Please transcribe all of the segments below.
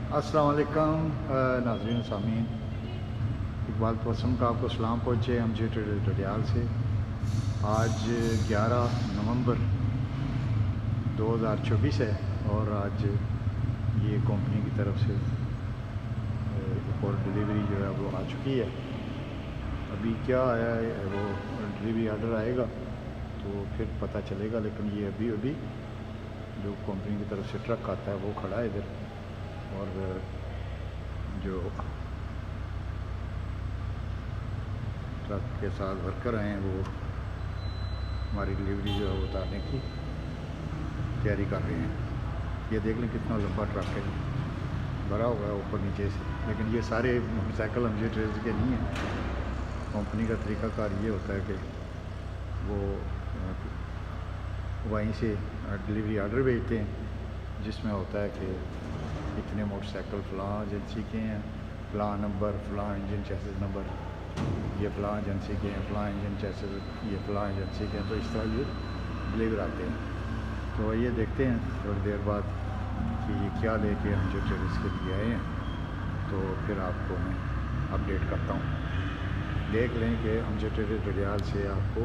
अस्सलाम वालेकुम नाज़रीन सामीन, इकबाल पसम का आपको सलाम पहुँचे हम जी डडियाल से। आज 11 नवंबर 2024 है और आज ये कंपनी की तरफ से एक और डिलीवरी जो है वो आ चुकी है। अभी क्या आया है वो डिलीवरी आर्डर आएगा तो फिर पता चलेगा, लेकिन ये अभी अभी जो कंपनी की तरफ से ट्रक आता है वो खड़ा है इधर, और जो ट्रक के साथ वर्कर आए हैं वो हमारी डिलीवरी जो है उतारने की तैयारी कर रहे हैं। ये देख लें कितना लंबा ट्रक है, भरा हुआ है ऊपर नीचे से, लेकिन ये सारे मोटरसाइकिल हमजे ट्रेस के नहीं हैं। कंपनी का तरीक़ाकार ये होता है कि वो वहीं से डिलीवरी आर्डर भेजते हैं, जिसमें होता है कि इतने मोटरसाइकिल फ़लाँ एजेंसी के हैं, फ़लाँ नंबर, फ़लाँ इंजन चेसिस नंबर, ये फ़लाँ एजेंसी के हैं, फ़लाँ इंजन चेसिस ये फ़लाँ एजेंसी के हैं। तो इस तरह ये डिलीवर आते हैं। तो ये देखते हैं थोड़ी देर बाद कि ये क्या लेके हम जो ट्रेडर्स के लिए आए हैं, तो फिर आपको मैं अपडेट करता हूँ। देख लें कि हम जो ट्रेडर डडियाल से आपको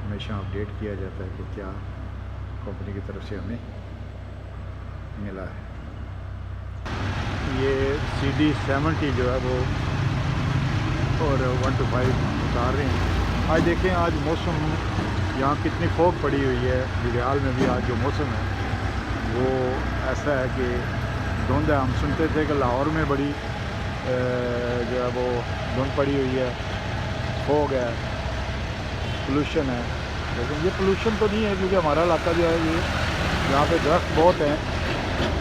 हमेशा अपडेट किया जाता है कि क्या कंपनी की तरफ से हमें मिला है। ये CD70 जो है वो और 1 to 5 उतार रहे हैं। आज देखें, आज मौसम यहाँ कितनी फोग पड़ी हुई है। डडियाल में भी आज जो मौसम है वो ऐसा है कि धुंध है। हम सुनते थे कि लाहौर में बड़ी जो है वो धुंध पड़ी हुई है, फोग है, पोल्यूशन है। लेकिन ये पोल्यूशन तो नहीं है, क्योंकि हमारा इलाका जो है ये यहाँ पे दरख्त बहुत हैं,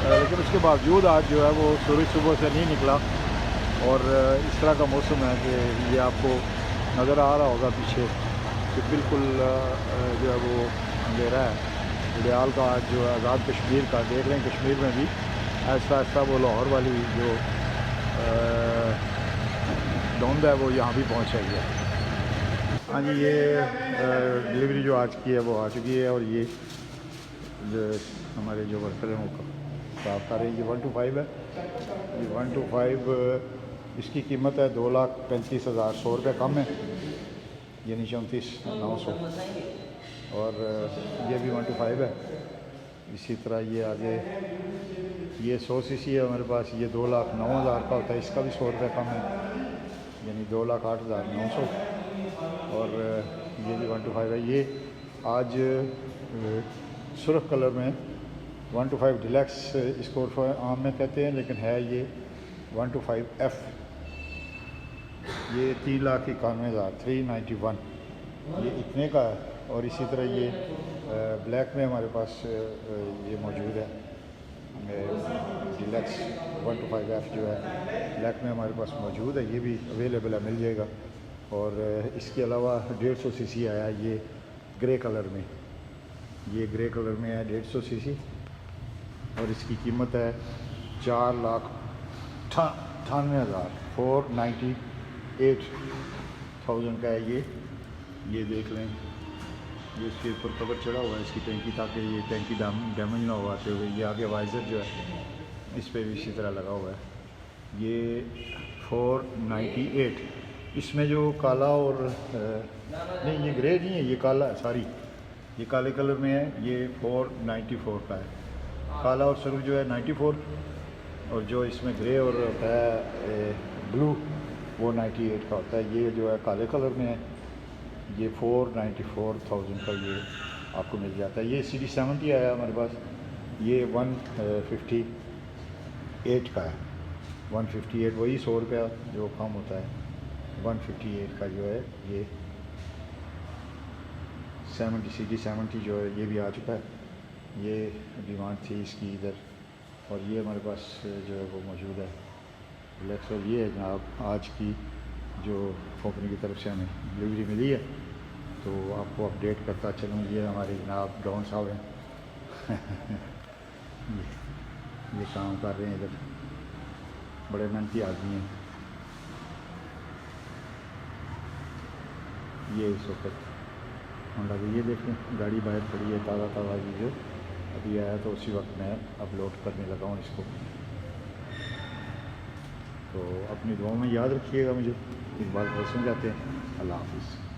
लेकिन उसके बावजूद आज जो है वो सूरज सुबह से नहीं निकला। और इस तरह का मौसम है कि ये आपको नज़र आ रहा होगा पीछे कि बिल्कुल जो है वो अंधेरा है। डडियाल का आज जो है आज़ाद कश्मीर का देख रहे हैं, कश्मीर में भी ऐसा ऐसा वो लाहौर वाली जो धुंध है वो यहाँ भी पहुँच रही है। हाँ जी, ये डिलीवरी जो आज की है वो आ चुकी है, और ये जो हमारे जो वर्कर हैं वो साफ कर रहे हैं। ये 1 to 5 है। ये 1 to 5 इसकी कीमत है 2,35,100 रुपये कम है, यानी 34,900। और ये भी 1 to 5 है। इसी तरह ये आगे ये 100 cc है हमारे पास, ये 2,09,000 का होता है, इसका भी 100 रुपये कम है, यानी 2,08,900। और ये भी 1 to 5 है। ये आज सुर्ख कलर में 1 to 5 डिलक्स इसको आम में कहते हैं, लेकिन है ये 1 to 5F। ये 3,91,000 391 ये इतने का है। और इसी तरह ये ब्लैक में हमारे पास ये मौजूद है, डिलक्स 1 to 5F जो है ब्लैक में हमारे पास मौजूद है। ये भी अवेलेबल है, मिल जाएगा। और इसके अलावा 150 cc आया ये ग्रे कलर में, ये ग्रे कलर में है 150 cc, और इसकी कीमत है 4,98,000 498,000 का है। ये देख लें, ये इसके ऊपर कवर चढ़ा हुआ है इसकी टैंकी, ताकि ये टैंकी डैमेज ना हो आते हुए। ये आगे वाइज़र जो है इस पर भी इसी तरह लगा हुआ है। ये 498। इसमें जो काला और नहीं, ये ग्रे नहीं है, ये काला है, सॉरी, ये काले कलर में है। ये 494 का है। काला और सरू जो है 94, और जो इसमें ग्रे और होता है ब्लू वो 98 का होता है। ये जो है काले कलर में है, ये 494,000 का ये आपको मिल जाता है। ये CD70 आया हमारे पास, ये 158 का है। 158 वही 100 रुपया जो कम होता है। 158 का जो है ये 70 CD70 जो है ये भी आ चुका है। ये डिमांड थी इसकी इधर, और ये हमारे पास जो है वो मौजूद है रिलैक्स। और ये है जनाब आज की जो कंपनी की तरफ से हमें डिलीवरी मिली है, तो आपको अपडेट करता चलूँ। ये हमारे जनाब डॉन साहब हैं ये काम कर रहे हैं इधर, बड़े मेहनती आदमी हैं। ये इस वक्त होंडा की ये देखें गाड़ी बाहर खड़ी है, ताज़ा ताज़ा जो अभी आया, तो उसी वक्त मैं अपलोड करने लगा हूँ इसको। तो अपनी दुआओं में याद रखिएगा मुझे। इकबाल को समझाते हैं। अल्लाह हाफिज़।